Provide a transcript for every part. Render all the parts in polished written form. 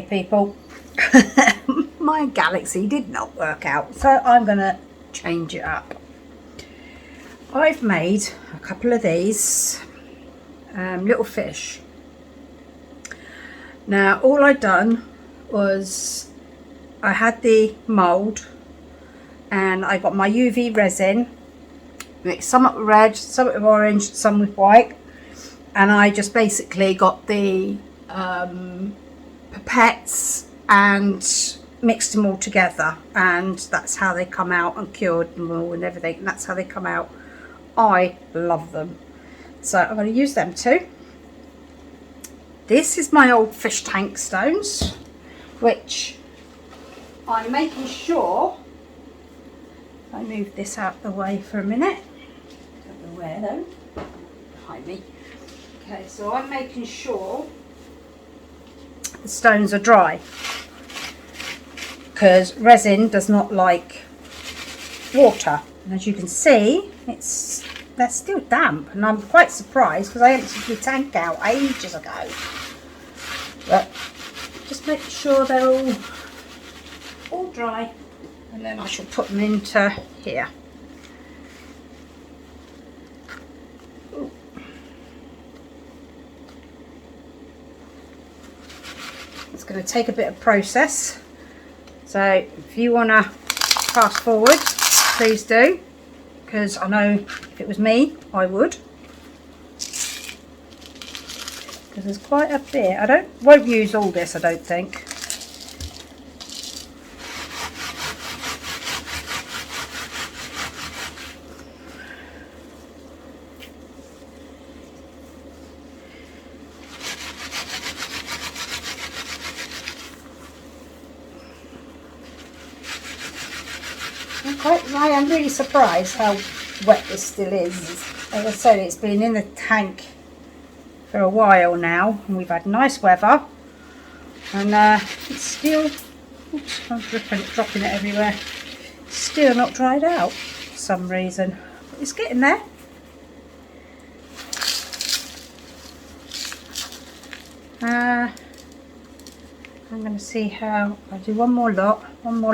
Okay, people, my galaxy did not work out, so I'm going to change it up. I've made a couple of these little fish. Now, all I'd done was I had the mould and I got my UV resin, mixed some up with red, some with orange, some with white, and I just basically got the pipettes and mixed them all together, and that's how they come out, and cured them all and everything, and that's how they come out. I love them, so I'm going to use them too. This is my old fish tank stones, which I'm making sure I move this out of the way for a minute. Don't know where though. Behind me. Okay, so I'm making sure the stones are dry, because resin does not like water, and as you can see they're still damp, and I'm quite surprised because I emptied the tank out ages ago. But just make sure they're all dry, and then I shall put them into here. Ooh. It's going to take a bit of process, so if you want to fast forward, please do, because I know if it was me I would, because there's quite a bit. I won't use all this, I don't think. I am really surprised how wet this still is. As I said, it's been in the tank for a while now, and we've had nice weather, and it's still, oops, I'm dropping it everywhere, still not dried out for some reason, but it's getting there. I'm going to see how I'll do one more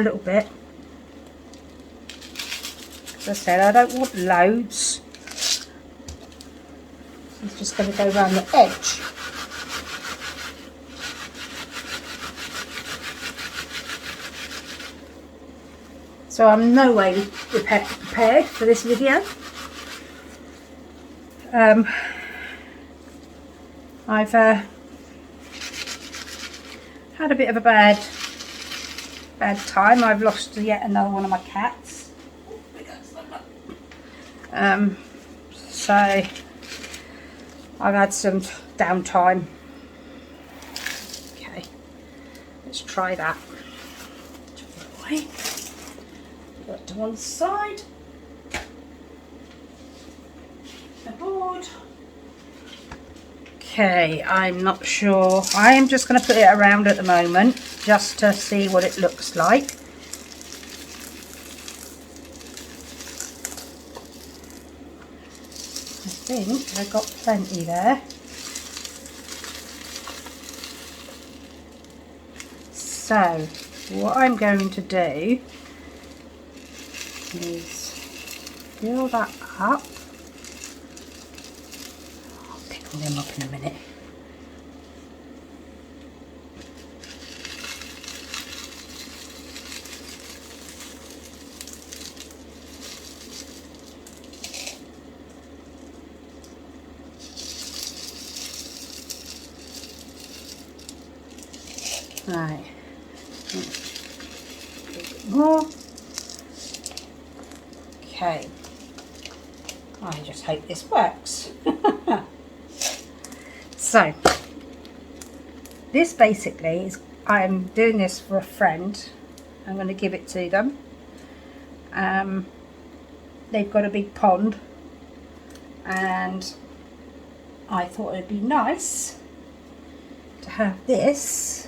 little bit. As I said, I don't want loads. It's just going to go around the edge. So I'm no way prepared for this video. I've had a bit of a bad time. I've lost yet another one of my cats. So I've had some downtime. Okay, let's try that. Put that to one side. The board. Okay, I'm not sure. I am just going to put it around at the moment just to see what it looks like. I think I got plenty there. So what I'm going to do is fill that up. I'll pickle them up in a minute. Right, a bit more. Okay, I just hope this works. So, this basically is, I'm doing this for a friend. I'm going to give it to them. They've got a big pond, and I thought it'd be nice to have this.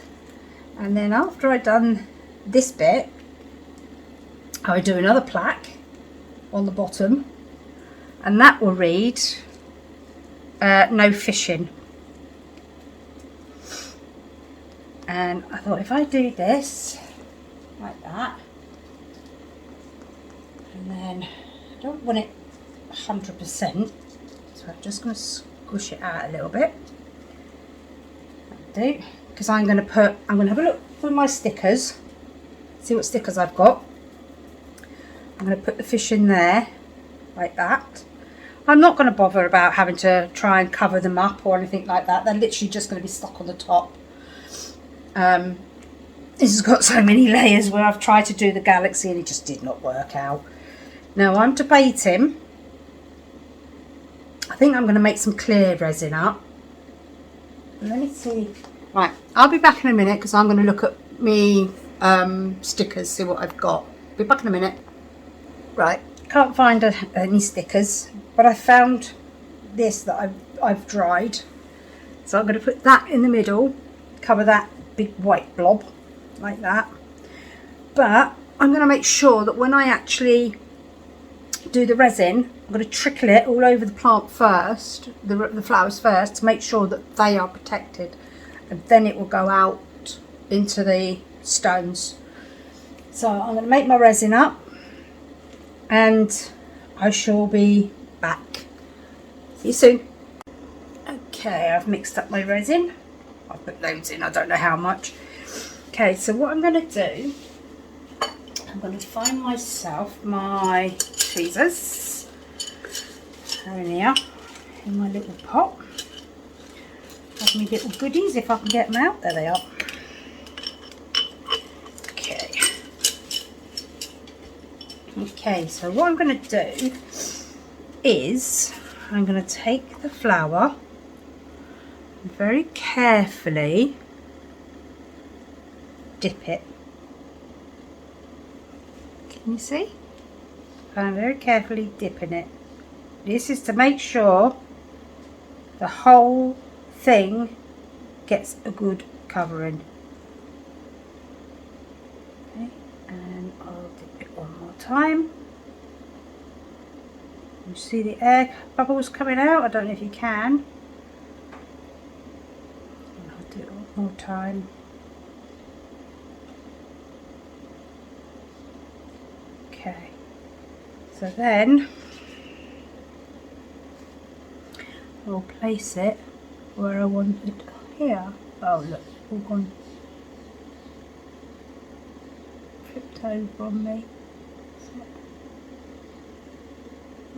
And then after I'd done this bit, I would do another plaque on the bottom, and that will read no fishing. And I thought if I do this like that, and then I don't want it 100%, so I'm just going to squish it out a little bit. That'll do, because I'm going to have a look through my stickers, see what stickers I've got. I'm going to put the fish in there like that. I'm not going to bother about having to try and cover them up or anything like that. They're literally just going to be stuck on the top. This has got so many layers where I've tried to do the galaxy and it just did not work out. Now I'm debating, I think I'm going to make some clear resin up. Let me see. Right, I'll be back in a minute because I'm going to look at me stickers, see what I've got. Be back in a minute. Right, can't find any stickers, but I found this that I've dried. So I'm going to put that in the middle, cover that big white blob like that. But I'm going to make sure that when I actually do the resin, I'm going to trickle it all over the plant first, the flowers first, to make sure that they are protected, and then it will go out into the stones. So I'm going to make my resin up and I shall be back. See you soon. Okay, I've mixed up my resin. I've put loads in, I don't know how much. Okay, so what I'm going to do, I'm going to find myself my tweezers. They're in here, in my little pot. Have my little goodies if I can get them out. There they are. Okay. Okay, so what I'm going to do is I'm going to take the flower and very carefully dip it. Can you see? I'm very carefully dipping it. This is to make sure the whole thing gets a good covering. Okay, and I'll dip it one more time. You see the air bubbles coming out? I don't know if you can. And I'll do it one more time. Okay, so then I'll place it where I want it here. Oh look, it's all gone flipped over on me. So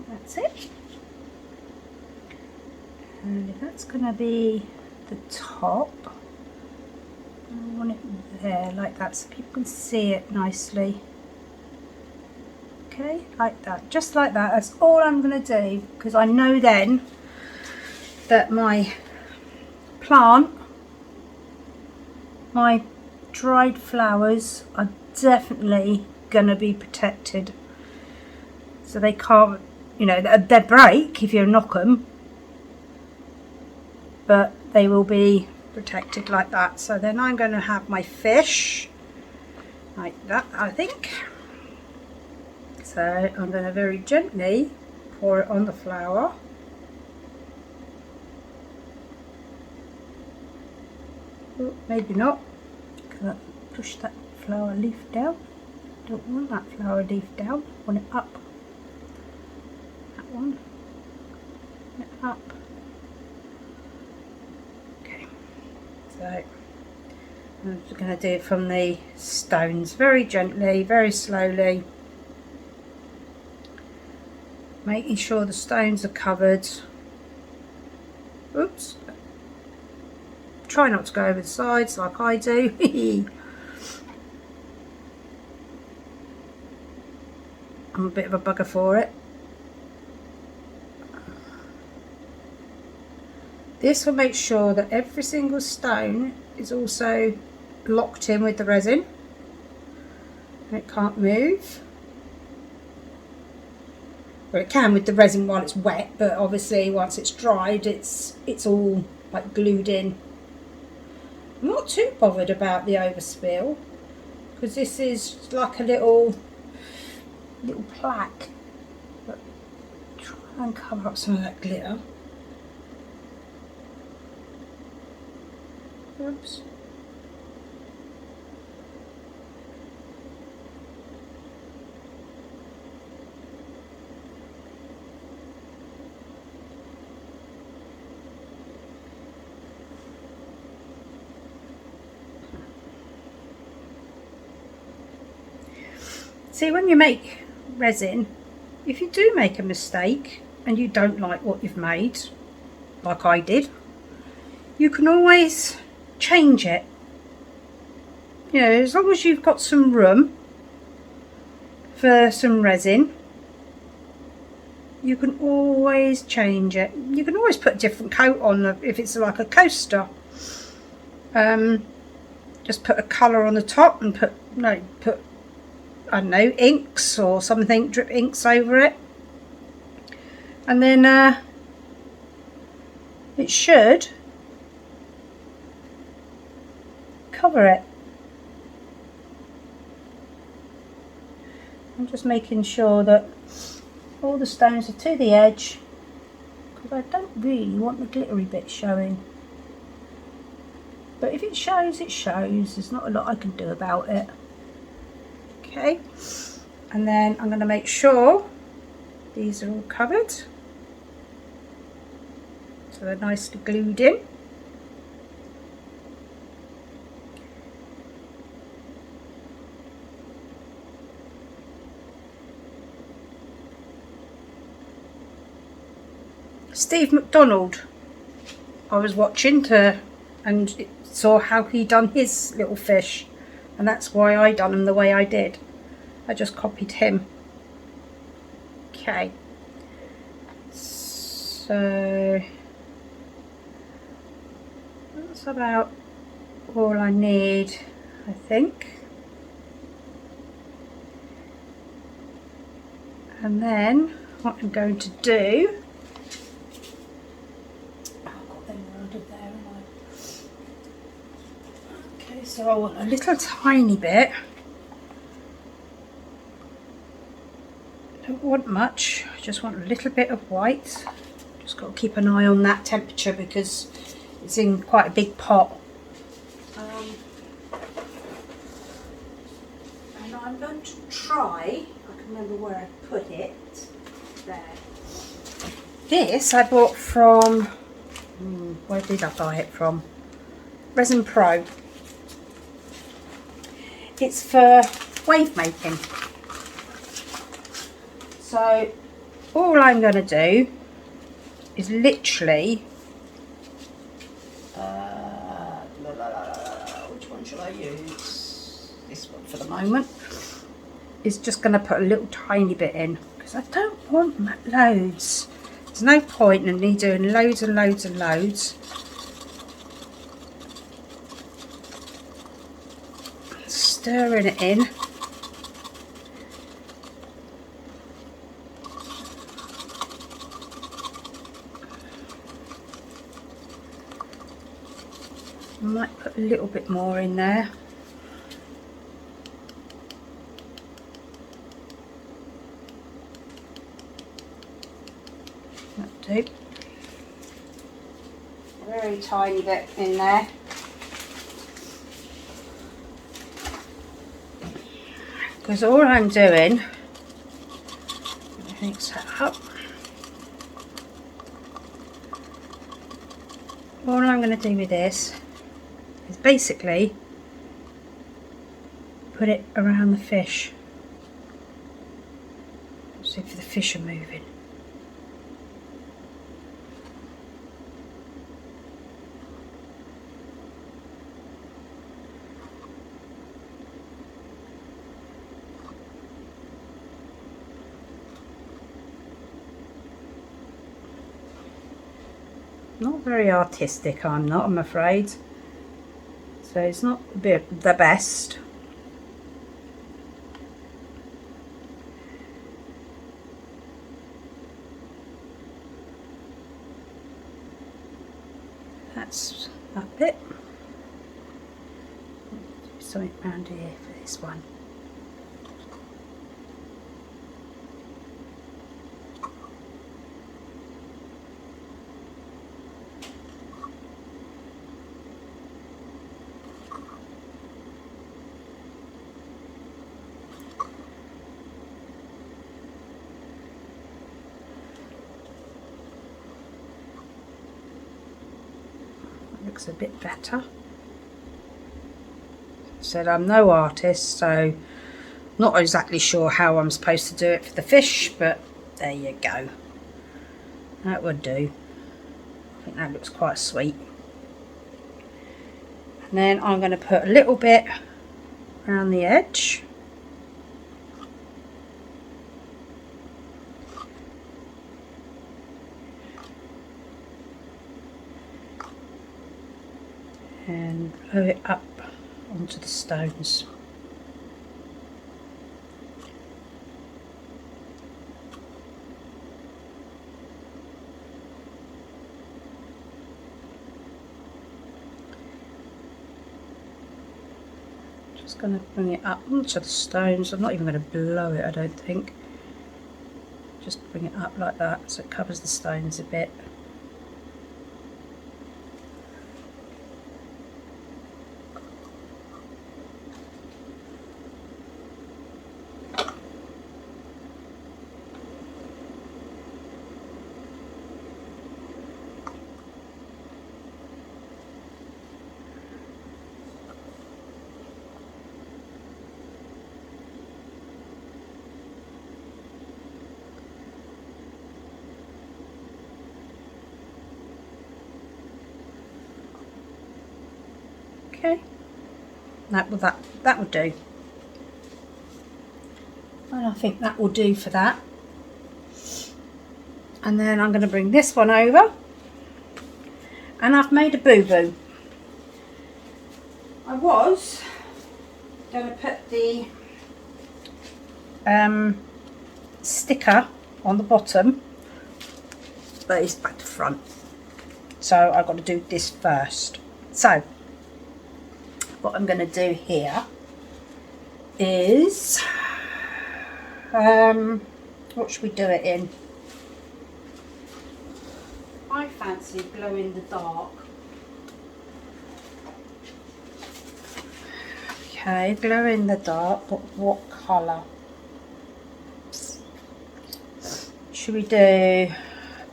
that's it. And if that's going to be the top, I want it there like that so people can see it nicely. Okay, like that, just like that. That's all I'm going to do, because I know then that my plant, my dried flowers are definitely going to be protected. So they can't, you know, they break if you knock them, but they will be protected like that. So then I'm going to have my fish like that, I think. So I'm going to very gently pour it on the flower. Oh, maybe not, because I push that flower leaf down. Don't want that flower leaf down, I want it up. That one, it up. Okay, so I'm just going to do it from the stones, very gently, very slowly. Making sure the stones are covered. Oops. Try not to go over the sides like I do. I'm a bit of a bugger for it. This will make sure that every single stone is also locked in with the resin. And it can't move. Well, it can with the resin while it's wet, but obviously once it's dried, it's all like glued in. I'm not too bothered about the overspill, because this is like a little plaque. But try and cover up some of that glitter. Oops. See, when you make resin, if you do make a mistake and you don't like what you've made, like I did, you can always change it. You know, as long as you've got some room for some resin, you can always change it. You can always put a different coat on if it's like a coaster. Just put a colour on the top and put I don't know, inks or something, drip inks over it, and then it should cover it. I'm just making sure that all the stones are to the edge, because I don't really want the glittery bit showing. But if it shows, it shows. There's not a lot I can do about it. Okay, and then I'm going to make sure these are all covered, so they're nicely glued in. Steve McDonald, I was watching and saw how he done his little fish, and that's why I done them the way I did. I just copied him. Okay, so that's about all I need, I think. And then what I'm going to do, so I want a little tiny bit, don't want much, I just want a little bit of white. Just got to keep an eye on that temperature because it's in quite a big pot. And I'm going to try, I can remember where I put it, there. This I bought from, where did I buy it from? Resin Pro. It's for wave making. So all I'm going to do is literally, which one should I use? This one for the moment. Is just going to put a little tiny bit in, because I don't want loads. There's no point in me doing loads and loads and loads. Stirring it in. I might put a little bit more in there. That'll do. A very tiny bit in there. Because all I'm doing, everything's set up, all I'm going to do with this is basically put it around the fish, see if the fish are moving. Not very artistic, I'm afraid. So it's not the best. That's that bit. Do something around here for this one. Looks a bit better. Said I'm no artist, so Not exactly sure how I'm supposed to do it for the fish, but there you go. That would do. I think that looks quite sweet. And then I'm going to put a little bit around the edge. And blow it up onto the stones. Just going to bring it up onto the stones. I'm not even going to blow it, I don't think. Just bring it up like that so it covers the stones a bit. Okay, that will do, and I think that will do for that. And then I'm going to bring this one over, and I've made a boo-boo. I was going to put the sticker on the bottom, but it's back to front, so I've got to do this first. So what I'm going to do here is, what should we do it in? I fancy glow in the dark. Okay, glow in the dark, but what colour? Should we do a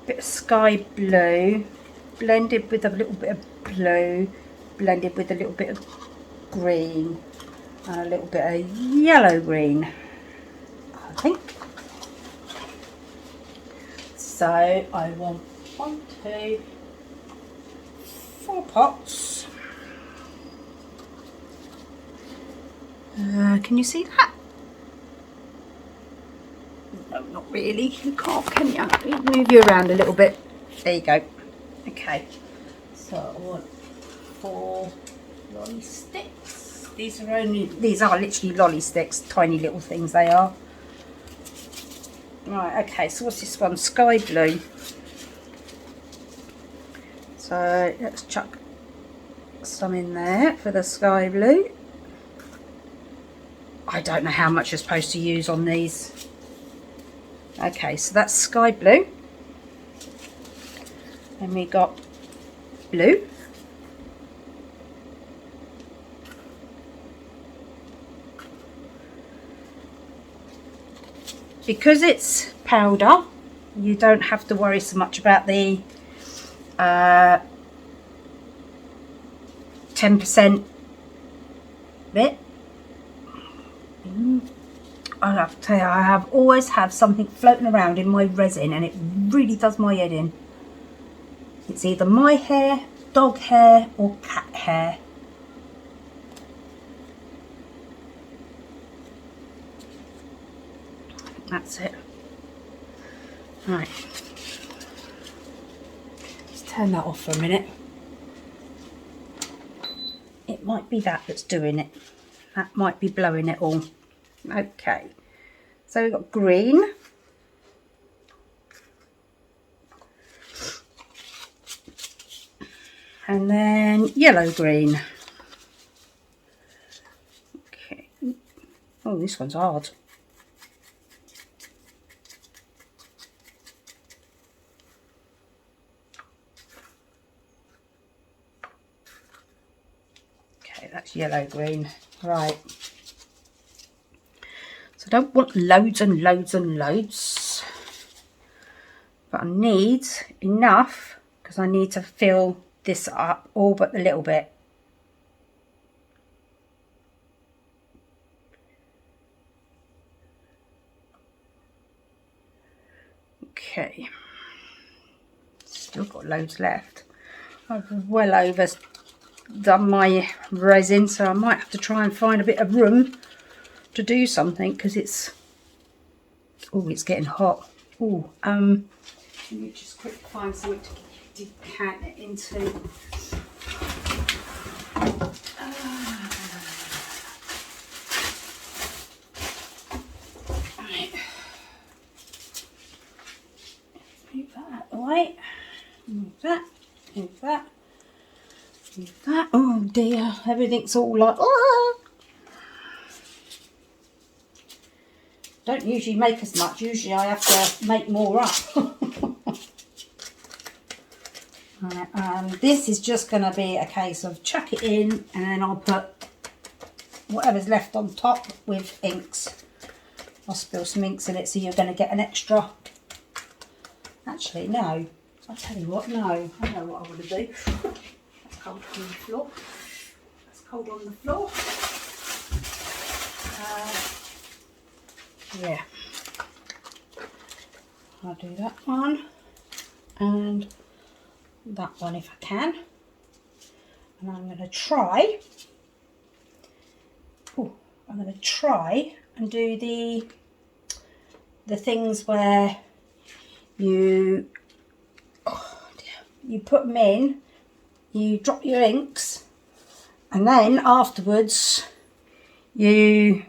bit of sky blue, blended with a little bit of blue, blended with a little bit of green, and a little bit of yellow green, I think. So I want 1, 2, 4 pots. Can you see that? No, not really. You can't, can you? Move you around a little bit. There you go. Okay. So I want 4 lolly sticks. These are literally lolly sticks, tiny little things they are. Right, okay, so what's this one? Sky blue. So let's chuck some in there for the sky blue. I don't know how much you're supposed to use on these. Okay, so that's sky blue. Then we got blue. Because it's powder, you don't have to worry so much about the 10% bit. I have to tell you, I have always have something floating around in my resin, and it really does my head in. It's either my hair, dog hair, or cat hair. That's it. Right. Let's turn that off for a minute. It might be that that's doing it. That might be blowing it all. Okay. So we've got green. And then yellow green. Okay. Oh, this one's hard. That's yellow green. Right, so I don't want loads and loads and loads, but I need enough because I need to fill this up all but the little bit. Okay, still got loads left. I've well over done my resin, so I might have to try and find a bit of room to do something because it's getting hot. Let me just quickly find something to decant it into. Right. Move that out of the way. Move that. Move that. Move that. Oh dear, everything's all like. Oh! Don't usually make as much. Usually I have to make more up. Right, this is just going to be a case of chuck it in and then I'll put whatever's left on top with inks. I'll spill some inks in it so you're going to get an extra. Actually, no. I'll tell you what, no. I know what I want to do. That's cold on the floor. That's cold on the floor. Yeah. I'll do that one. And that one if I can. And I'm going to try. I'm going to try and do the things where you put them in, you drop your inks, and then afterwards you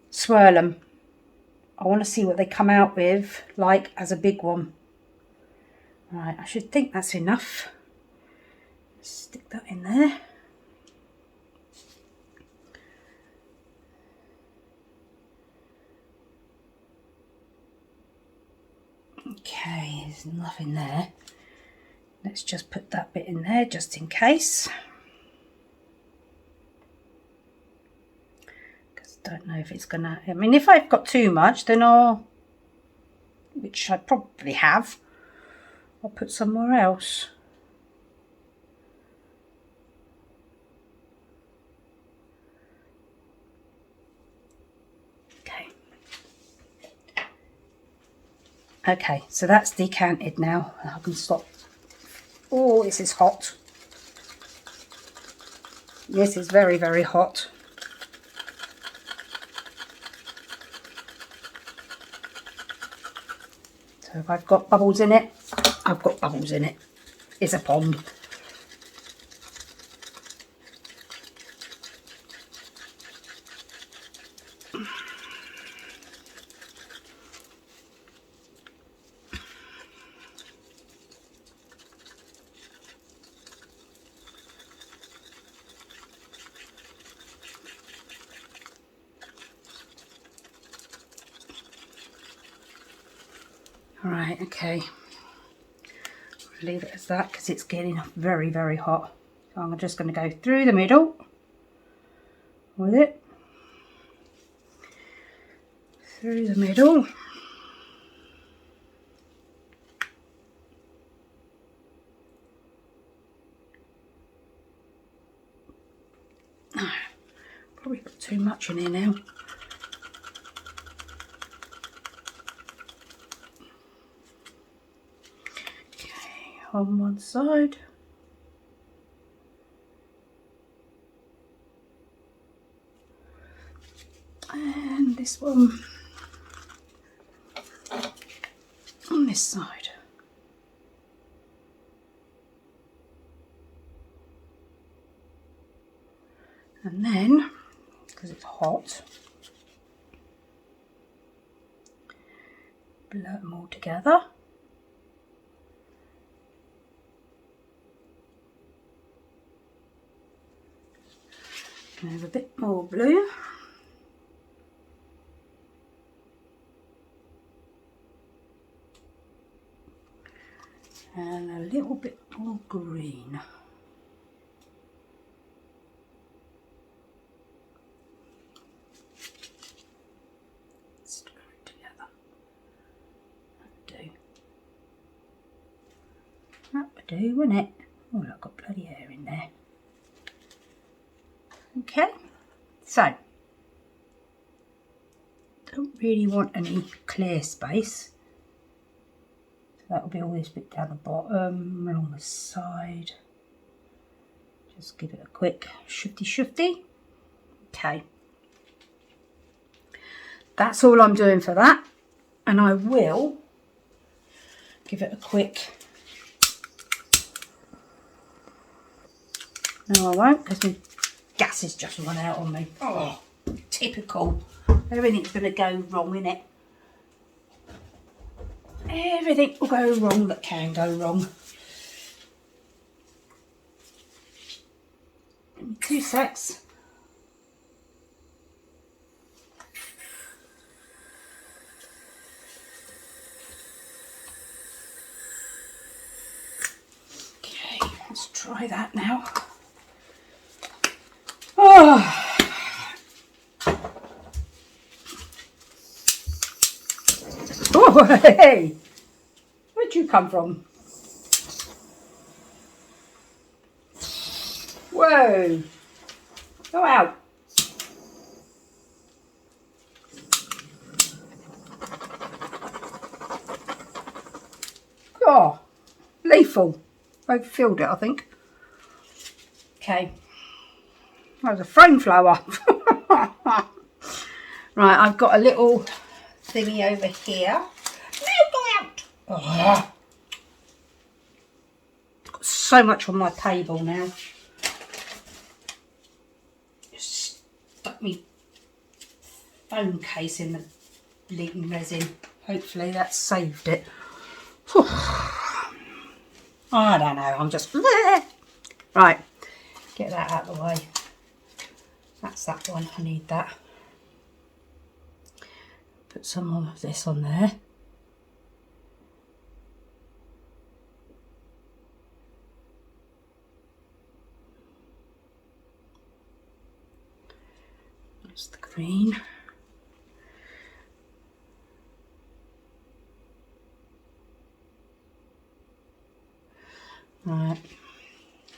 swirl them. I want to see what they come out with, like as a big one. Right, I should think that's enough. Stick that in there. Okay, there's nothing there. Let's just put that bit in there just in case. Because I don't know if it's gonna, I mean, if I've got too much, then which I probably have, I'll put somewhere else. Okay, so that's decanted now. I can stop. Oh, this is hot. This is very, very hot. So if I've got bubbles in it, I've got bubbles in it. It's a pond. Right, okay. Leave it as that because it's getting very, very hot. So I'm just going to go through the middle with it. Through the middle. Probably put too much in here now. On one side, and this one on this side. And then, because it's hot, blur them all together. There's a bit more blue. And a little bit more green. Stir it together. That'll do. That would do, wouldn't it? Oh, I've got bloody hair in there. Okay, so Don't really want any clear space. So that'll be all this bit down the bottom, along the side. Just give it a quick shifty. Okay. That's all I'm doing for that. And I will give it a quick... No, I won't, because my gas has just run out on me. Oh, typical. Everything's going to go wrong, innit? Everything will go wrong that can go wrong. Give me 2 secs. Okay, let's try that now. Oh. Oh, hey! Where'd you come from? Whoa! Go out! Oh, lethal. I filled it, I think. Okay. That was a frame flower. Right, I've got a little thingy over here. No, go out! Oh. Got so much on my table now. Just stuck me phone case in the bleeding resin. Hopefully that saved it. I don't know, I'm just... Right, get that out of the way. That's that one, I need that. Put some more of this on there. That's the green. Right,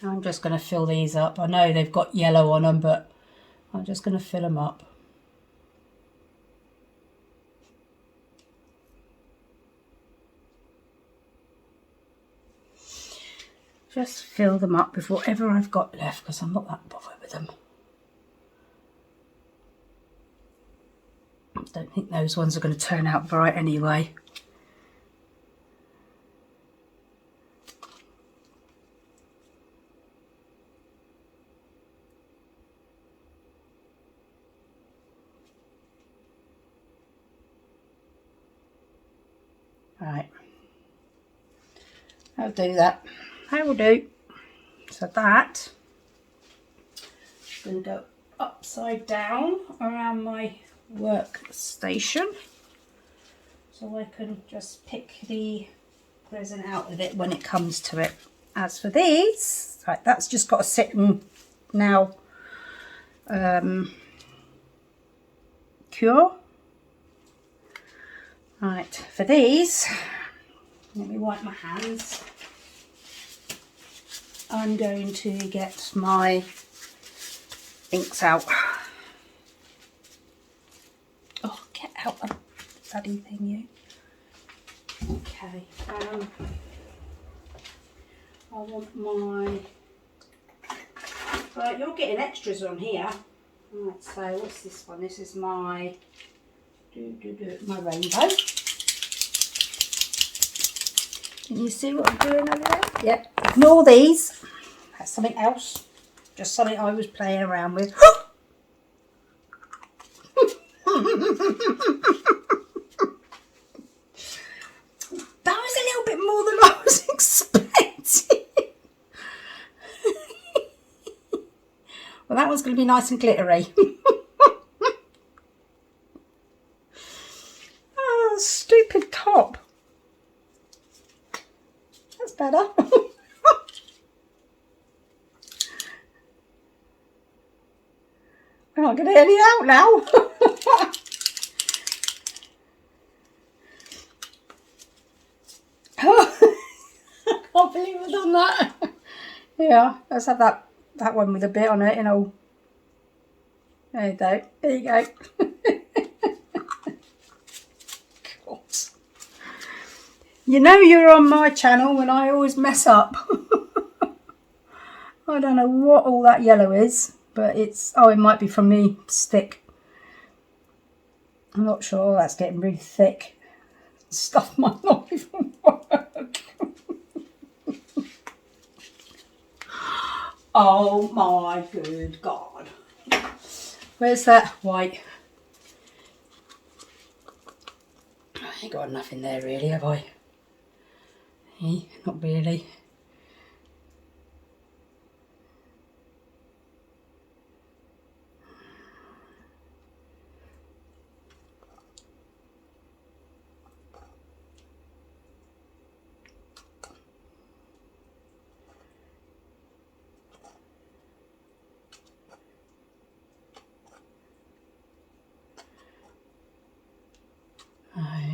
I'm just going to fill these up. I know they've got yellow on them, but I'm just going to fill them up. Just fill them up with whatever I've got left, because I'm not that bothered with them. I don't think those ones are going to turn out bright anyway. Right, I'll do that. I will do. So that I'm going to go upside down around my workstation, so I can just pick the resin out of it when it comes to it. As for these, right, that's just got to sit and now cure. Right, for these, let me wipe my hands. I'm going to get my inks out. Oh, get out of bloody thing, you. Okay, I want my... Right, you're getting extras on here. Right, so what's this one? This is my... my rainbow. Can you see what I'm doing over there? Yep. Ignore these. That's something else. Just something I was playing around with. That was a little bit more than I was expecting. Well, that one's going to be nice and glittery. Oh, stupid top. That's better. I'm not going to get any out now. Oh, I can't believe I've done that. Yeah, let's have that one with a bit on it, you know. There you go. There you go. You know you're on my channel when I always mess up. I don't know what all that yellow is, but it's, oh, it might be from me stick. I'm not sure. Oh, that's getting really thick. Stuff might not even work. Oh my good God. Where's that white? I ain't got enough in there really, have I? Hey, not really.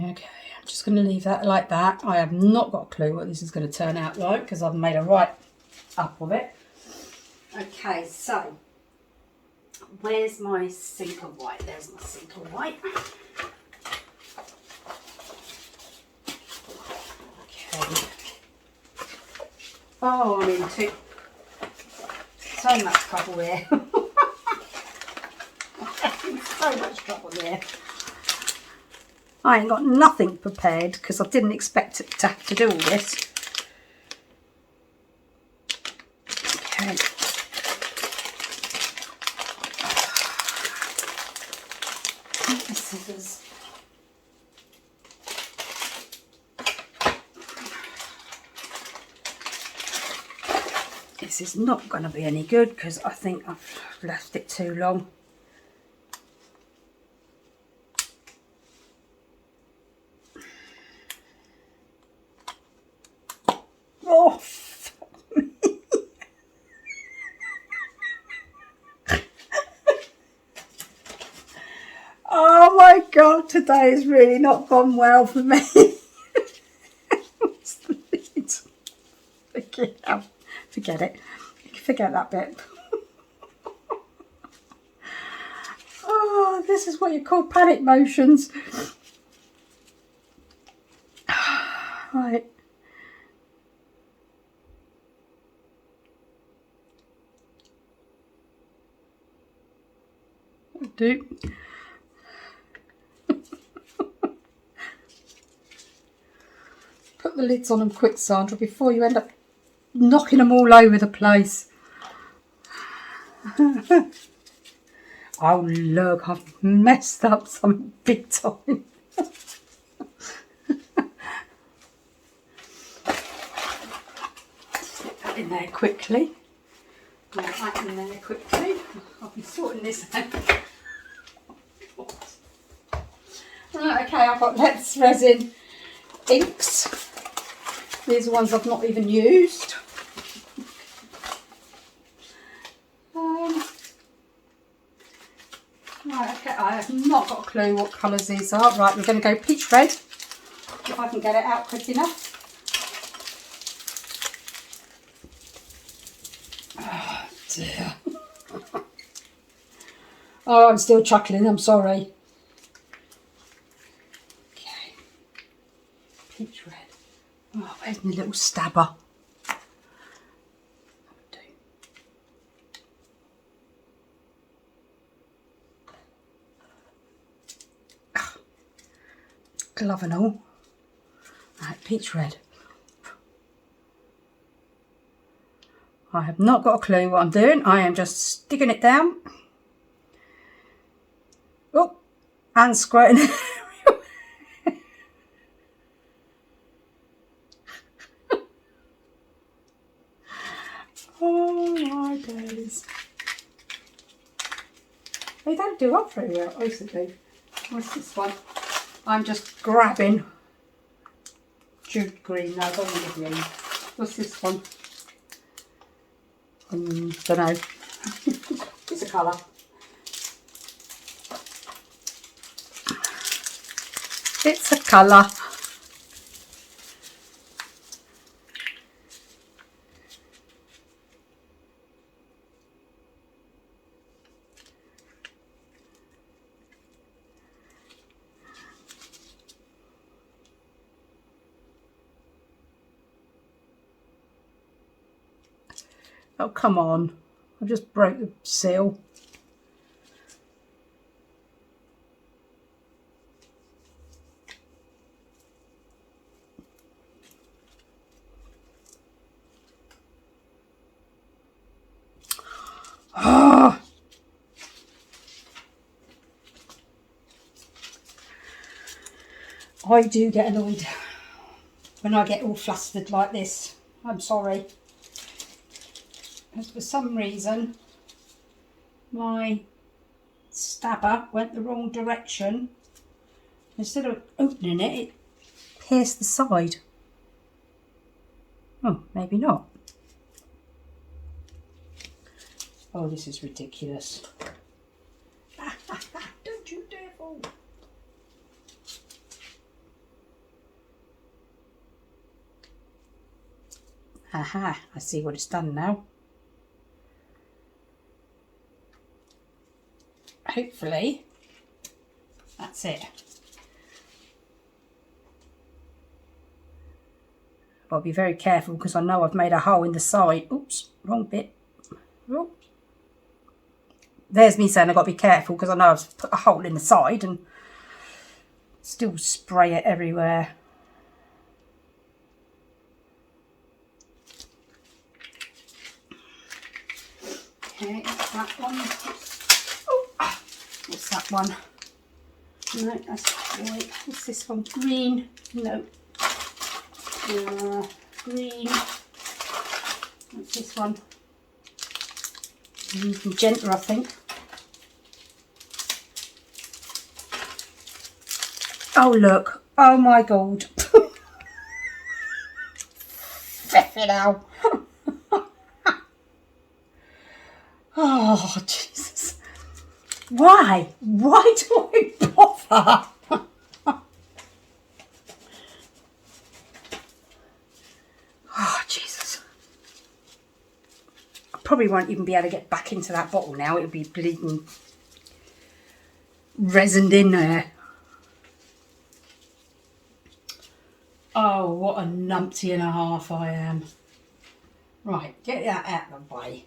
Okay, I'm just going to leave that like that. I have not got a clue what this is going to turn out like because I've made a right up of it. Okay, so where's my sink of white? There's my sink of white. Okay. Oh, I'm into so much trouble here. I'm in so much trouble here. I ain't got nothing prepared because I didn't expect to have to do all this. Okay. The scissors. This is not going to be any good because I think I've left it too long. Oh, fuck me. Oh my God, today has really not gone well for me. What's the lid? Forget it. Forget that bit. Oh, this is what you call panic motions. Right. Do. Put the lids on them quick, Sandra, before you end up knocking them all over the place. Oh look, I've messed up something big time. Slip that in there quickly. Get that in there quickly. I'll be sorting this out. Right, okay, I've got Let's Resin inks. These are ones I've not even used. Right, okay, I have not got a clue what colours these are. Right, we're going to go peach red, if I can get it out quick enough. Oh dear. Oh, I'm still chuckling, I'm sorry. Okay, peach red. Oh, where's my little stabber? Glove and all. Right, peach red. I have not got a clue what I'm doing. I am just sticking it down. Oh, and squirting it. Oh my days. They don't do up very well. Oh, yes, they do. What's this one? I'm just grabbing jute green. No, I don't want the green. What's this one? Don't know. It's a colour. It's a colour. Oh, come on. I just broke the seal. Oh. I do get annoyed when I get all flustered like this. I'm sorry. Because for some reason my stabber went the wrong direction. Instead of opening it, it pierced the side. Oh, maybe not. Oh, this is ridiculous. Don't you dare fall. Aha, I see what it's done now. Hopefully, that's it. I'll be very careful because I know I've made a hole in the side. Oops, wrong bit. Oh. There's me saying I've got to be careful because I know I've put a hole in the side and still spray it everywhere. Okay, that's that one. Oh, what's that one? No, that's white. What's this one? Green. No. Green. What's this one? Magenta, I think. Oh, look. Oh, my God. Flipping out. Oh, Jesus. Why? Why do I bother? Oh, Jesus. I probably won't even be able to get back into that bottle now. It'll be bleeding resined in there. Oh, what a numpty and a half I am. Right, get that out of the way.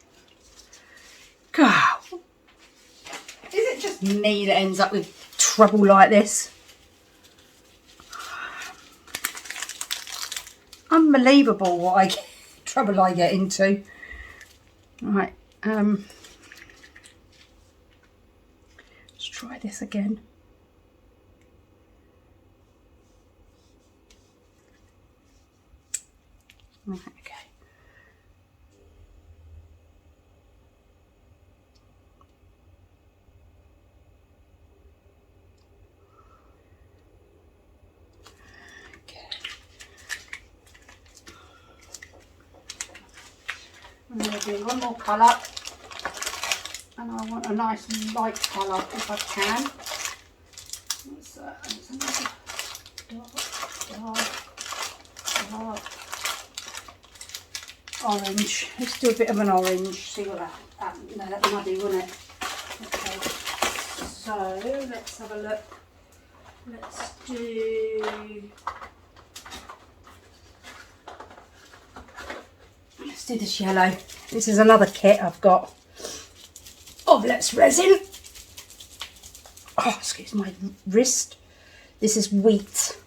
God. Is it just me that ends up with trouble like this? Unbelievable what trouble I get into. Right, let's try this again. Okay. I'm going to do one more colour, and I want a nice light colour if I can. What's that? That's another dark orange. Let's do a bit of an orange. See what that no, that's muddy, wouldn't it? Okay. So let's have a look. Let's do this yellow. This is another kit I've got of Let's Resin. Oh, excuse my wrist. This is wheat.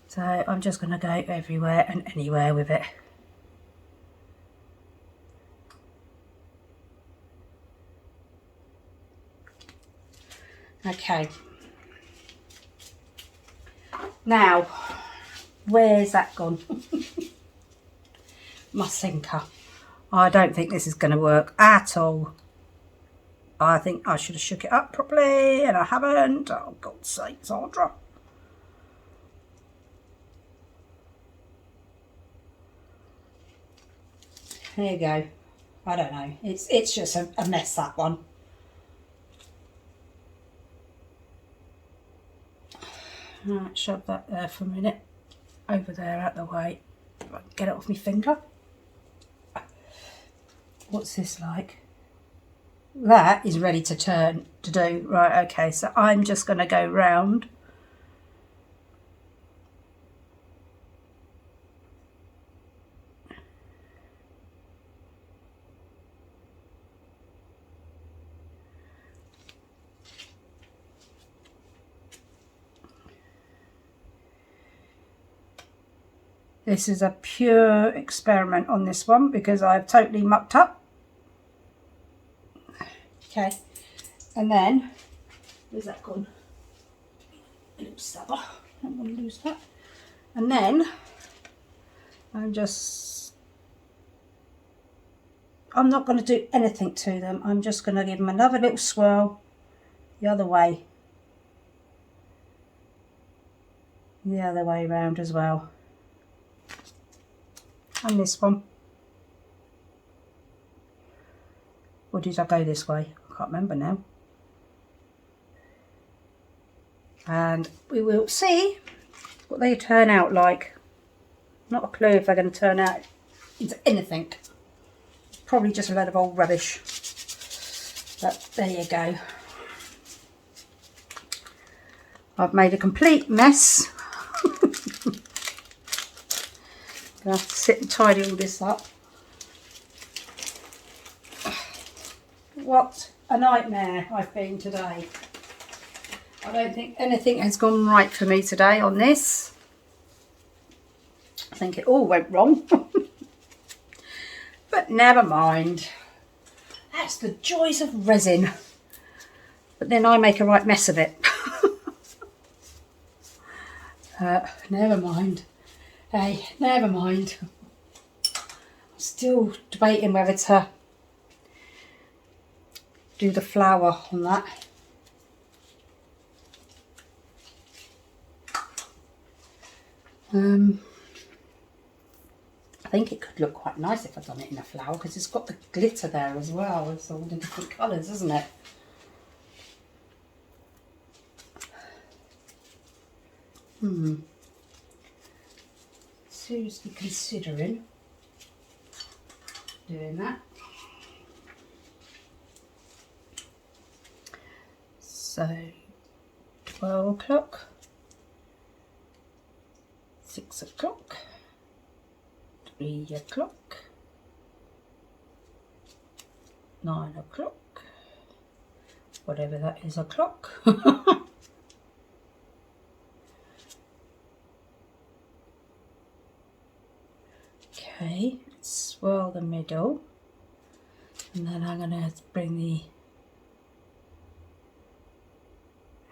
So I'm just going to go everywhere and anywhere with it. Okay. Now, where's that gone? My sinker. I don't think this is going to work at all. I think I should have shook it up properly and I haven't. Oh, God's sake, Sandra. There you go. I don't know. It's just a mess, that one. Right, shove that there for a minute. Over there, out the way. Get it off my finger. What's this like? That is ready to turn to do. Right, okay, so I'm just going to go round. This is a pure experiment on this one because I've totally mucked up. Okay, and then, where's that gone? A little stabber, I don't want to lose that. And then, I'm not going to do anything to them. I'm just going to give them another little swirl the other way. The other way round as well. And this one. Or did I go this way? I can't remember now. And we will see what they turn out like. Not a clue if they're going to turn out into anything. Probably just a load of old rubbish. But there you go. I've made a complete mess. I have to sit and tidy all this up. What a nightmare I've been today. I don't think anything has gone right for me today on this. I think it all went wrong. But never mind. That's the joys of resin. But then I make a right mess of it. Never mind. Hey, never mind. I'm still debating whether to do the flower on that. I think it could look quite nice if I'd done it in a flower because it's got the glitter there as well. It's all the different colours, isn't it? Seriously considering doing that. So 12 o'clock, 6 o'clock, 3 o'clock, 9 o'clock, whatever that is o'clock. Okay, swirl the middle, and then I'm going to bring the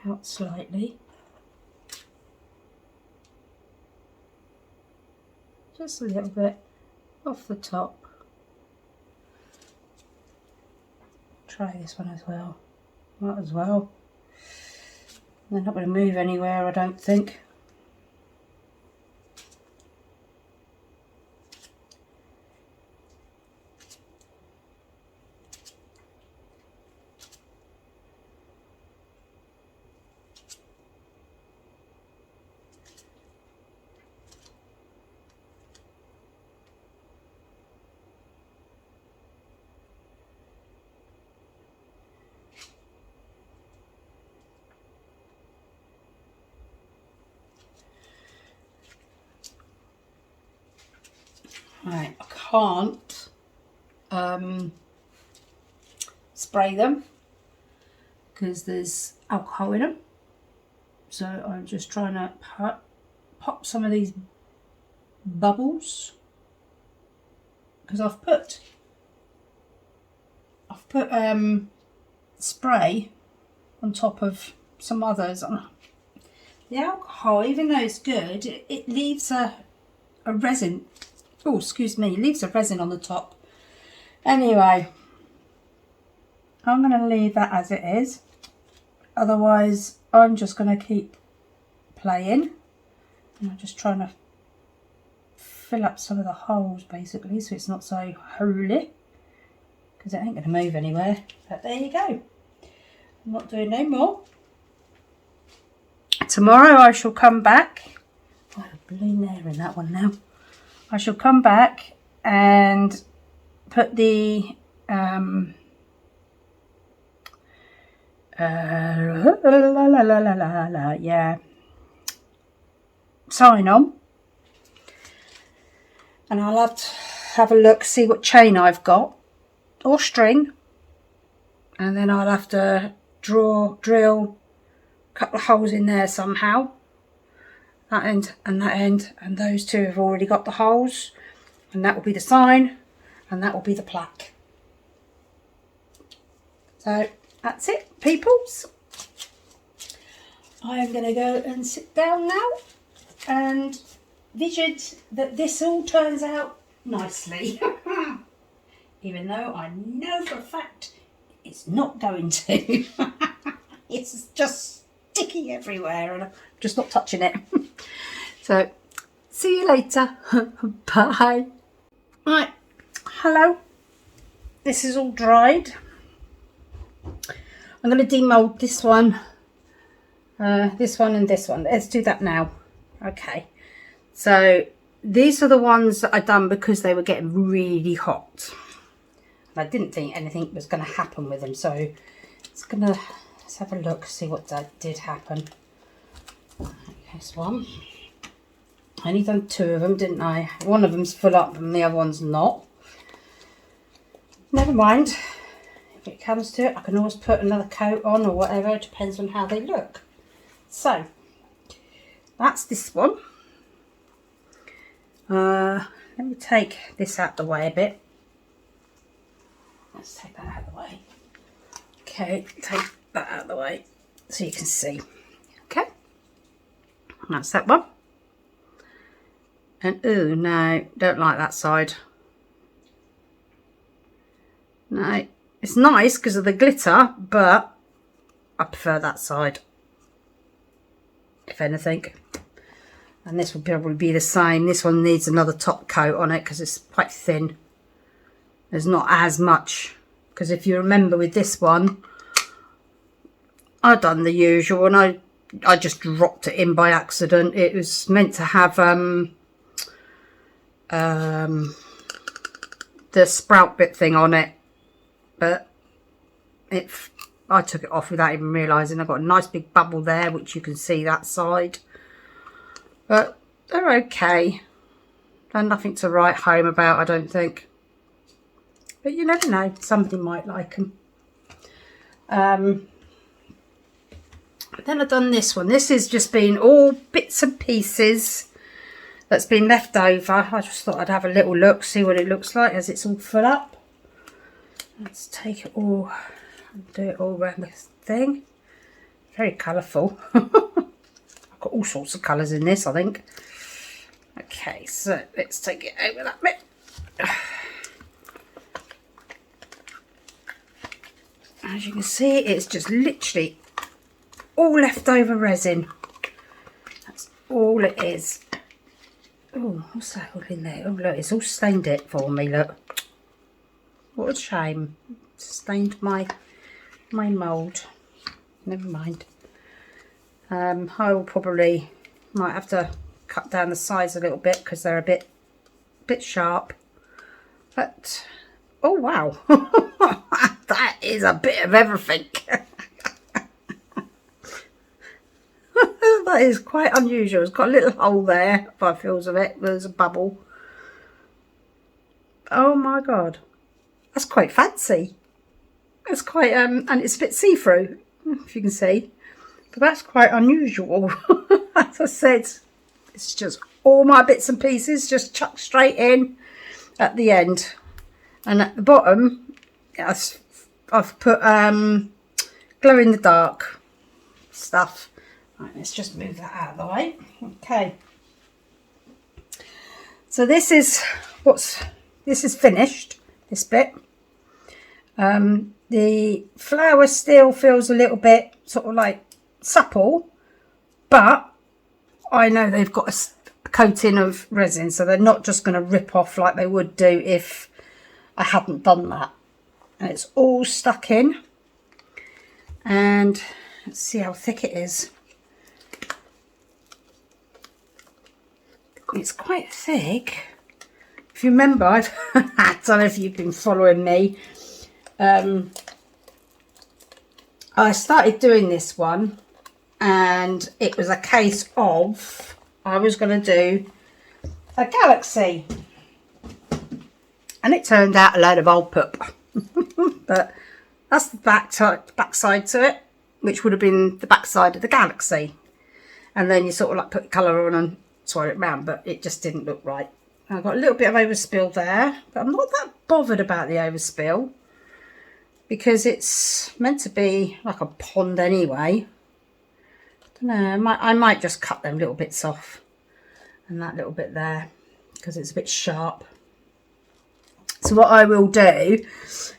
out slightly, just a little bit off the top. Try this one as well, might as well. They're not going to move anywhere, I don't think. Right, I can't spray them because there's alcohol in them, so I'm just trying to pop some of these bubbles because I've put spray on top of some others. The alcohol, even though it's good, it leaves a resin. Oh, excuse me, leaves a resin on the top. Anyway, I'm going to leave that as it is. Otherwise, I'm just going to keep playing. And I'm just trying to fill up some of the holes, basically, so it's not so holy. Because it ain't going to move anywhere. But there you go. I'm not doing no more. Tomorrow I shall come back. Oh, a balloon there in that one now. I shall come back and put the sign on, and I'll have to have a look, see what chain I've got or string, and then I'll have to drill a couple of holes in there somehow. that end and that end, and those two have already got the holes, and that will be the sign and that will be the plaque. So that's it, peoples. I am going to go and sit down now and vision that this all turns out nicely. Even though I know for a fact it's not going to. It's just sticky everywhere and I'm just not touching it. So, see you later. Bye. Right, hello. This is all dried. I'm going to demold this one and this one. Let's do that now. Okay. So, these are the ones that I done because they were getting really hot. I didn't think anything was going to happen with them, so let's have a look, see what did happen. Here's one. I only done two of them, didn't I? One of them's full up and the other one's not. Never mind. If it comes to it, I can always put another coat on or whatever. It depends on how they look. So, that's this one. Let me take this out the way a bit. Let's take that out of the way. Okay, take that out of the way so you can see. Okay, that's that one. And ooh, no, don't like that side. No, it's nice because of the glitter, but I prefer that side, if anything. And this will probably be the same. This one needs another top coat on it because it's quite thin. There's not as much, because if you remember with this one, I done the usual and I just dropped it in by accident. It was meant to have the sprout bit thing on it, but I took it off without even realising. I've got a nice big bubble there, which you can see that side, but they're okay. They're nothing to write home about, I don't think. But you never know, somebody might like them. Then I've done this one. This has just been all bits and pieces that's been left over. I just thought I'd have a little look, see what it looks like as it's all full up. Let's take it all and do it all around this thing. Very colourful. I've got all sorts of colours in this, I think. Okay, so let's take it over that bit. As you can see, it's just literally all leftover resin. That's all it is. Oh, what's that all in there? Oh, look, it's all stained it for me, look. What a shame. It's stained my mould. Never mind. I will probably might have to cut down the size a little bit because they're a bit sharp. But oh wow. That is a bit of everything. That is quite unusual. It's got a little hole there by feels of it. There's a bubble. Oh my god. That's quite fancy. It's quite and it's a bit see-through, if you can see. But that's quite unusual. As I said, it's just all my bits and pieces just chucked straight in at the end. And at the bottom, I've put glow in the dark stuff. Right, let's just move that out of the way. Okay. So this is finished, this bit. The flower still feels a little bit sort of like supple, but I know they've got a coating of resin, so they're not just going to rip off like they would do if I hadn't done that. And it's all stuck in, and let's see how thick it is. It's quite thick. If you remember, I don't know if you've been following me, I started doing this one and it was a case of I was going to do a galaxy, and it turned out a load of old poop. But that's the back side to it, which would have been the back side of the galaxy. and then you sort of like put colour on and swirl it round, but it just didn't look right. I've got a little bit of overspill there, but I'm not that bothered about the overspill because it's meant to be like a pond anyway. I don't know, I might just cut them little bits off and that little bit there because it's a bit sharp. So what I will do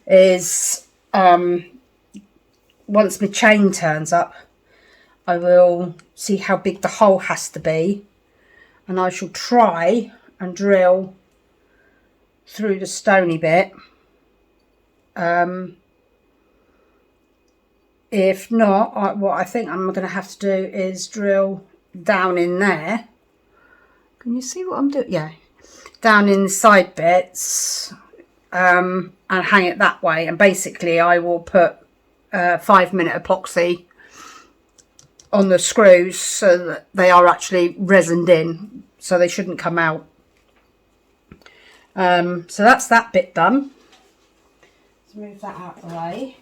is once my chain turns up, I will see how big the hole has to be, and I shall try and drill through the stony bit. If not, what I think I'm going to have to do is drill down in there. Can you see what I'm doing? Yeah, down in the side bits, and hang it that way. And basically I will put 5-minute epoxy on the screws so that they are actually resined in, so they shouldn't come out. So that's that bit done. Let's move that out of the way.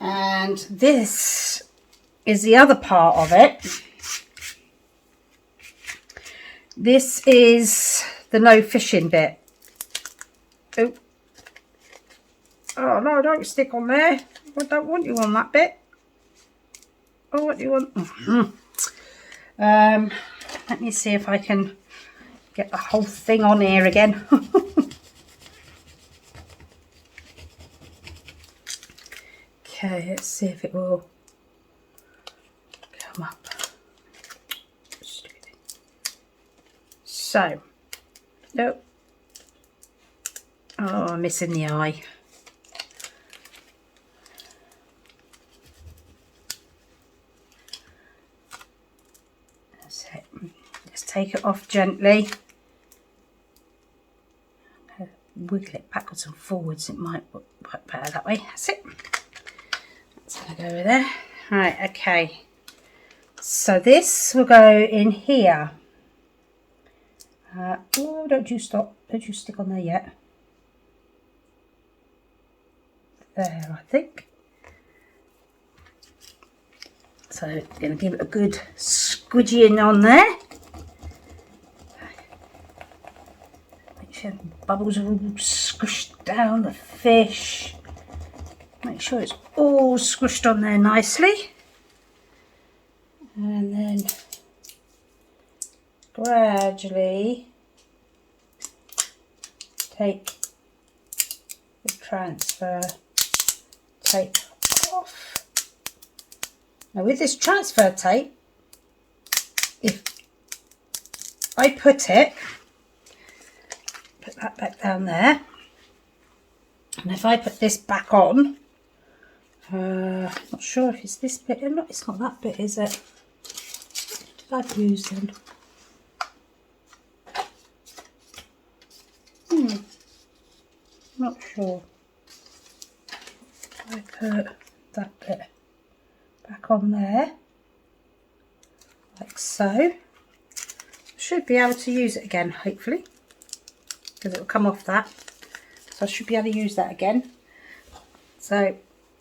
And this is the other part of it. This is the no fishing bit. Oh, oh no, don't stick on there. I don't want you on that bit. Oh, what do you want? Let me see if I can get the whole thing on here again. Okay, let's see if it will come up. So, nope. Oh, I'm missing the eye. That's it. Just take it off gently. Wiggle it backwards and forwards. It might work better that way. That's it. That's going to go over there. Right, okay. So this will go in here. Oh, don't you stop. Don't you stick on there yet. There, I think. So I'm going to give it a good squidging on there. Make sure the bubbles are all squished down the fish. Make sure it's all squished on there nicely. And then gradually take the transfer tape off. Now with this transfer tape, if I put that back down there, and if I put this back on, not sure if it's this bit. It's not that bit, is it? What did I use then? Not sure. I put that bit back on there, like so. Should be able to use it again, hopefully, because it will come off that. So I should be able to use that again. So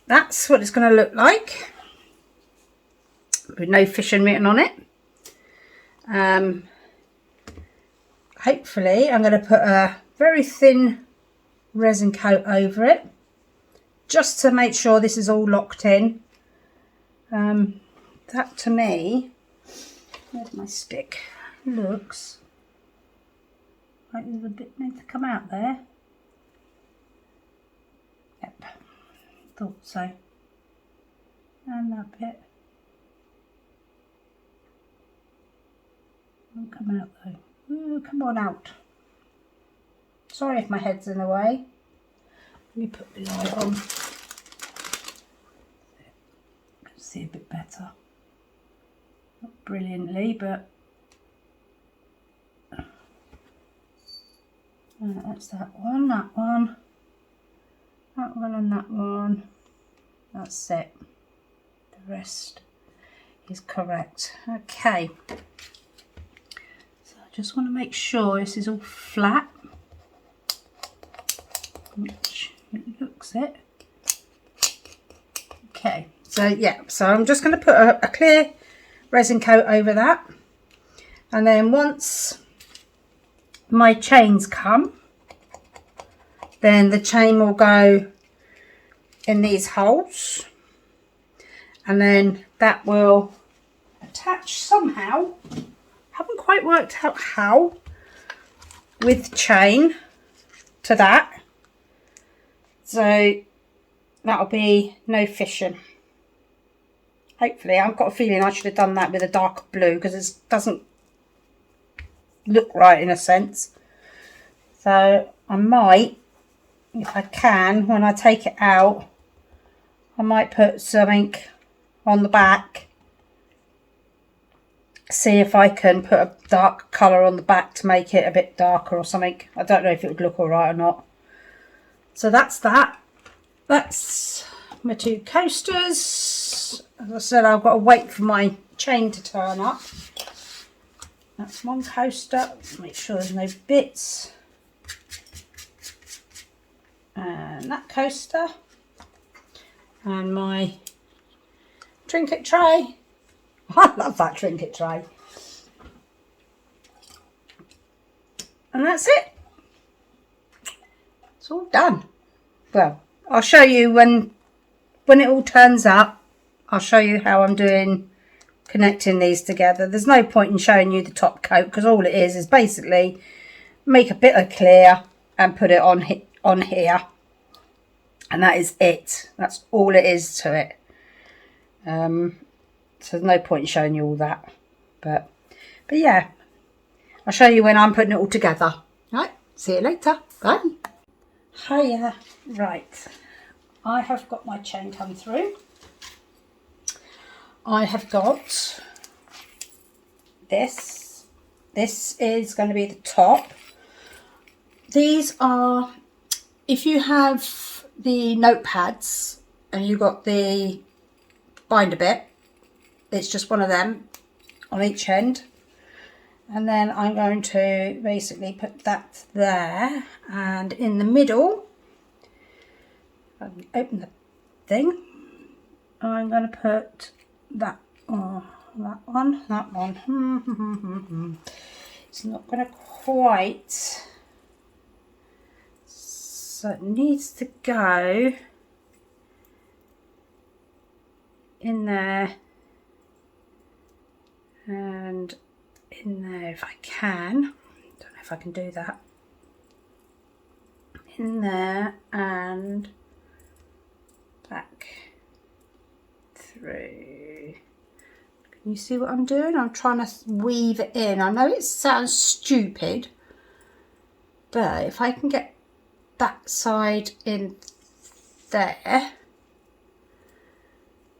that's what it's going to look like, with no fishing written on it. Hopefully I'm going to put a very thin resin coat over it, just to make sure this is all locked in. That to me, where's my stick, looks like there's a bit need to come out there. Yep, thought so. And that bit won't come out though. Ooh, come on out. Sorry if my head's in the way. Let me put the light on. I can see a bit better. Not brilliantly, but that's that one, and that one. That's it. The rest is correct. Okay. So I just want to make sure this is all flat, which it looks it. Okay. So yeah. So I'm just going to put a clear resin coat over that. And then once my chains come, then the chain will go in these holes, and then that will attach somehow. Haven't quite worked out how, with chain to that, so that'll be no fishing. Hopefully. I've got a feeling I should have done that with a darker blue because it doesn't look right in a sense. So I might, if I can, when I take it out, I might put something on the back. See if I can put a dark colour on the back to make it a bit darker or something. I don't know if it would look alright or not. So that's that. That's my two coasters. As I said, I've got to wait for my chain to turn up. That's one coaster. Make sure there's no bits. And that coaster. And my trinket tray. I love that trinket tray. And that's it. It's all done. Well, I'll show you when it all turns up. I'll show you how I'm doing connecting these together. There's no point in showing you the top coat because all it is basically make a bit of clear and put it on here, and that is it. That's all it is to it. So there's no point in showing you all that, but yeah, I'll show you when I'm putting it all together. Right, see you later. Bye. Hiya. Right, I have got my chain come through. I have got this. This is going to be the top. These are, if you have the notepads and you've got the binder bit, it's just one of them on each end. And then I'm going to basically put that there, and in the middle, open the thing, I'm going to put that one. It's not going to quite, so it needs to go in there and in there if I can. Don't know if I can do that. In there and back through. Can you see what I'm doing? I'm trying to weave it in. I know it sounds stupid, but if I can get that side in there,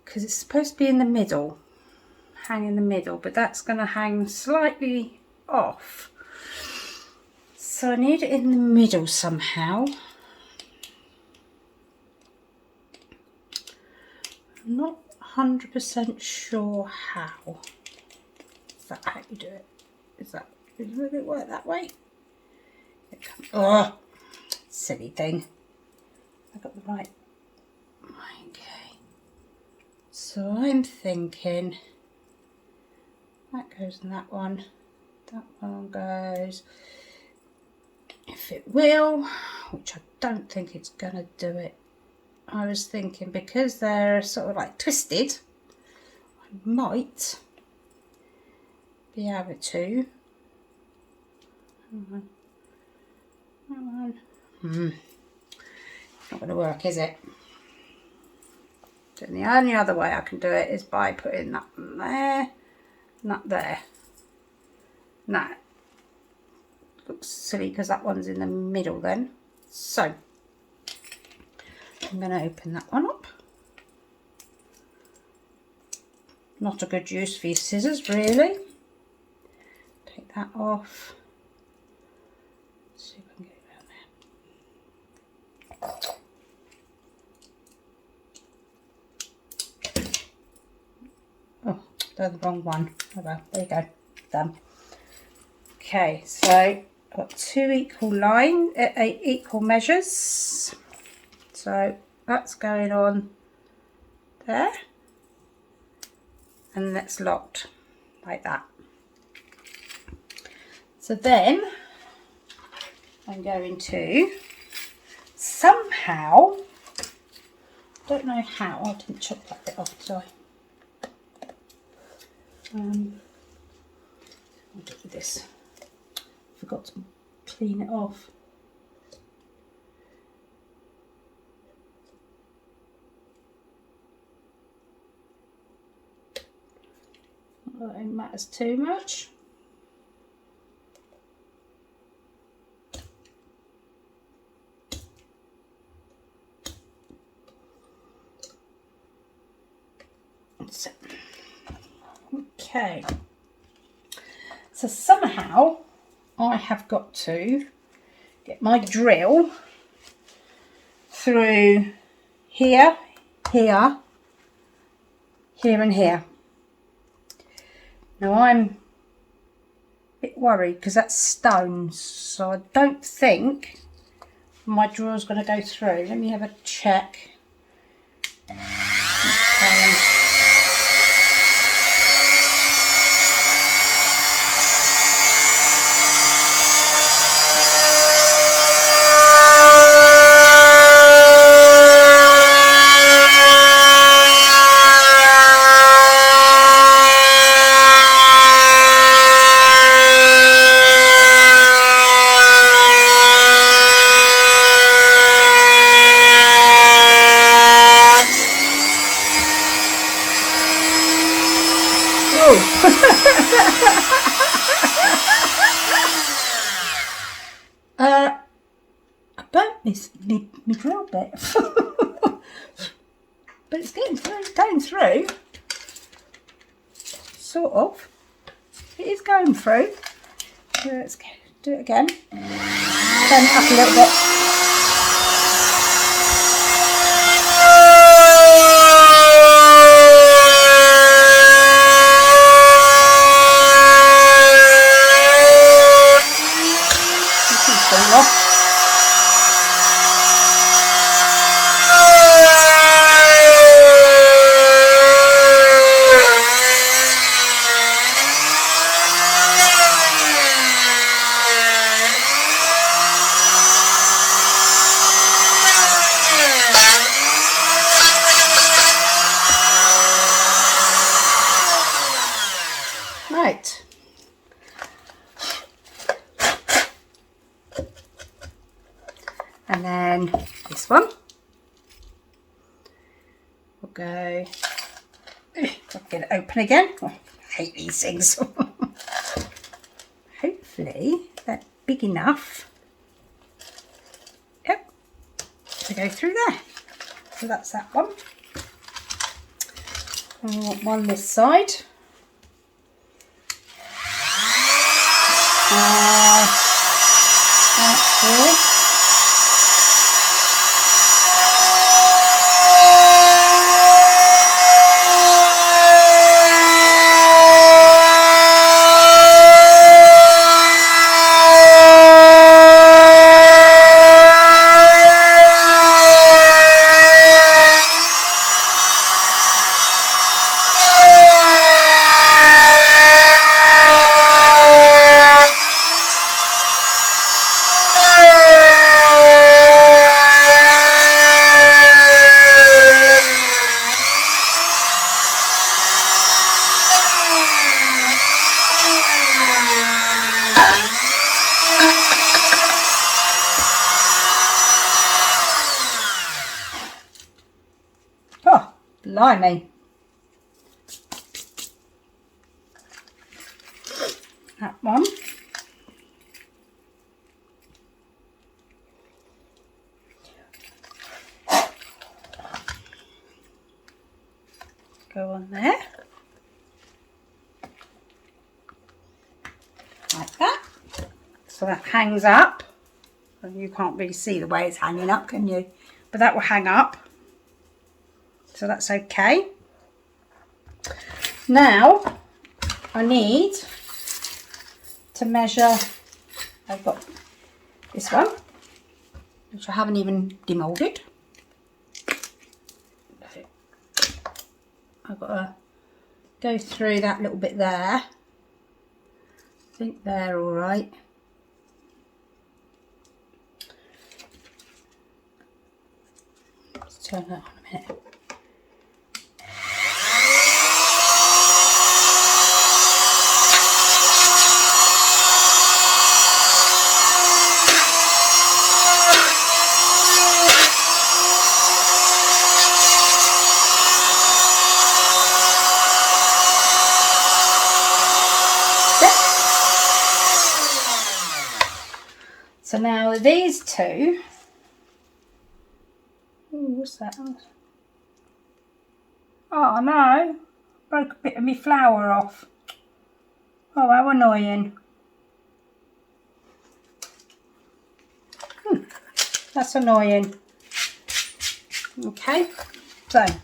because it's supposed to be in the middle, hang in the middle, but that's going to hang slightly off. So I need it in the middle somehow. I'm not 100% sure how. Is that how you do it? Will it work that way? Oh, silly thing. I got the right. Okay. So I'm thinking that goes in that one. That one goes. If it will, which I don't think it's gonna do it. I was thinking because they're sort of like twisted, I might be able to. Not going to work, is it? And the only other way I can do it is by putting that there, and that there. No, looks silly because that one's in the middle then. So I'm going to open that one up. Not a good use for your scissors, really. Take that off. Let's see if I can get it around there. Oh, they're the wrong one. Oh well, there you go. Done. Okay, so I've got two equal equal measures. So that's going on there, and that's locked. like that. So then I'm going to somehow, don't know how, I didn't chop that bit off, did I? I'll do this. Forgot to clean it off. Not that it matters too much. So, okay. So somehow I have got to get my drill through here, here, here and here. Now I'm a bit worried because that's stones, so I don't think my drill's going to go through. Let me have a check. Okay. I burnt my drill bit, but it's going through, sort of. It is going through. So let's do it again. Turn it up a little bit. Right. And then this one. We'll go, I'll get it open again. Oh, I hate these things. Hopefully they're big enough. Yep, to go through there. So that's that one. And I want one this side. That's good. Oh, blimey. That one. Go on there. Like that. So that hangs up. And you can't really see the way it's hanging up, can you? But that will hang up. So that's okay. Now I need to measure. I've got this one, which I haven't even demoulded. I've got to go through that little bit there think they're all right. Let's turn that on a minute. So now these two, ooh, what's that? Oh no, broke a bit of my flour off. Oh, how annoying. That's annoying. Okay, so I've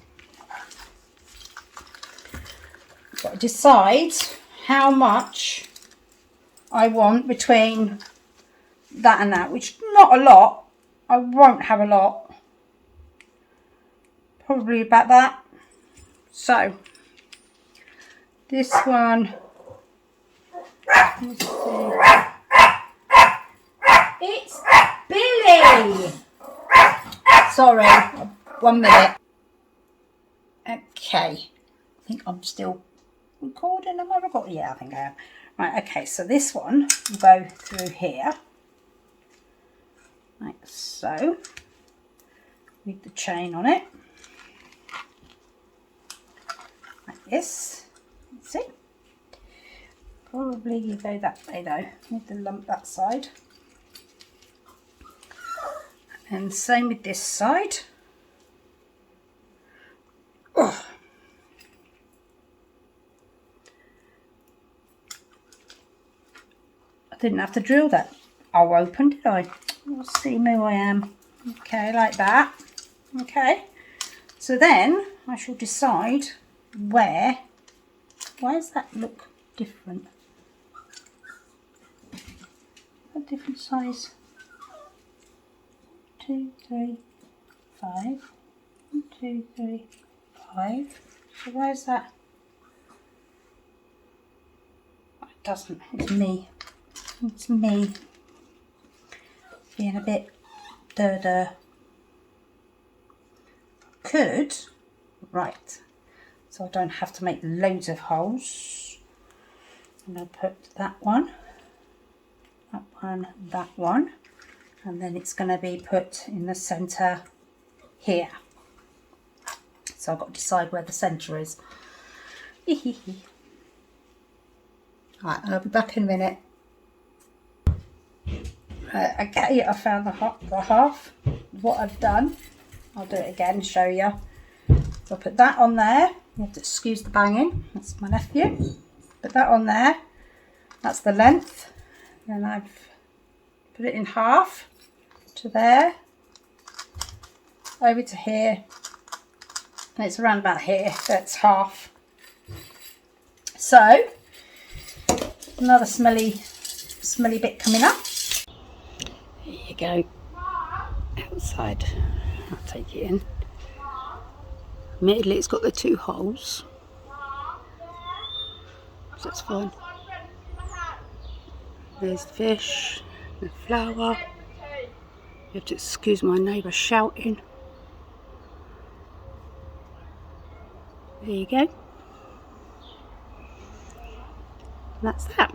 got to decide how much I want between that and that, which not a lot. I won't have a lot, probably about that. So this one, let's see. It's Billy. Sorry, 1 minute. Okay, I think I'm still recording. Am I recording? Yeah, I think I am. Right, okay, so this one will go through here. Like so, with the chain on it, like this. See? Probably you go that way though, with the lump that side. And same with this side. Oh. I didn't have to drill that hole open, did I? You'll see who I am. Okay, like that. Okay. So then I shall decide where. Why does that look different? A different size. 2, 3, 5. 1, 2, 3, 5. So where's that? Oh, it doesn't. It's me. It's me. Being a bit could, right, so I don't have to make loads of holes. I'm going to put that one, that one, and then it's going to be put in the centre here. So I've got to decide where the centre is. Right, I'll be back in a minute. Okay, I found the half. What I've done, I'll do it again, show you. So I'll put that on there. You have to excuse the banging. That's my nephew. Put that on there. That's the length. Then I've put it in half to there, over to here, and it's around about here. That's half. So another smelly bit coming up. Here you go, outside. I'll take it in. Admittedly, it's got the 2 holes, so that's fine. There's the fish, the flour. You have to excuse my neighbour shouting. There you go. And that's that.